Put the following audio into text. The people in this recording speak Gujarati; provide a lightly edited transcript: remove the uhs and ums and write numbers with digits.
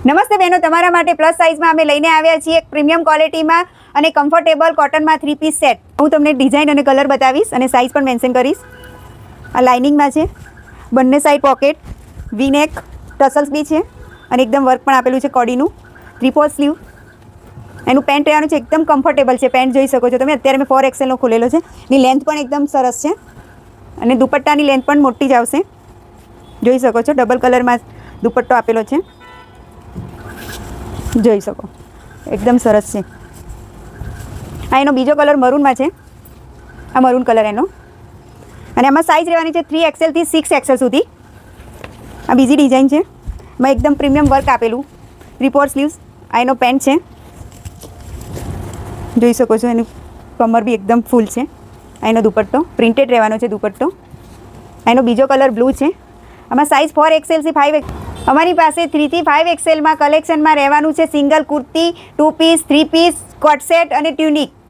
નમસ્તે બહેનો, તમારા માટે પ્લસ સાઇઝમાં અમે લઈને આવ્યા છીએ એક પ્રીમિયમ ક્વોલિટીમાં અને કમ્ફર્ટેબલ કોટનમાં 3 પીસ સેટ. હું તમને ડિઝાઇન અને કલર બતાવીશ અને સાઇઝ પણ મેન્શન કરીશ. આ લાઇનિંગમાં છે, બંને સાઈડ પોકેટ, વી-નેક, ટસલ્સ બી છે અને એકદમ વર્ક પણ આપેલું છે કોડીનું. 3/4 સ્લીવ. એનું પેન્ટ રહેવાનું છે, એકદમ કમ્ફર્ટેબલ છે. પેન્ટ જોઈ શકો છો તમે. અત્યારે મેં 4XL નો ખોલેલો છે. એની લેન્થ પણ એકદમ સરસ છે અને દુપટ્ટાની લેન્થ પણ મોટી જ આવશે. જોઈ શકો છો, ડબલ કલરમાં દુપટ્ટો આપેલો છે. જોઈ શકો, એકદમ સરસ છે. આ એનો બીજો કલર મરૂનમાં છે. આ મરૂન કલર એનો. અને આમાં સાઇઝ રહેવાની છે 3XL થી 6XL સુધી. આ બીજી ડિઝાઇન છે. એમાં એકદમ પ્રીમિયમ વર્ક આપેલું. 3/4 સ્લીવ્સ. આ એનો પેન્ટ છે. જોઈ શકો છો, એની કમર બી એકદમ ફૂલ છે. આ એનો દુપટ્ટો પ્રિન્ટેડ રહેવાનો છે દુપટ્ટો. આ એનો બીજો કલર બ્લુ છે. આમાં સાઇઝ 4XL થી 5XL. અમારી પાસે 3 થી 5XLમાં કલેક્શનમાં રહેવાનું છે single kurti, 2 piece, 3 piece, coat set અને ટ્યુનિક.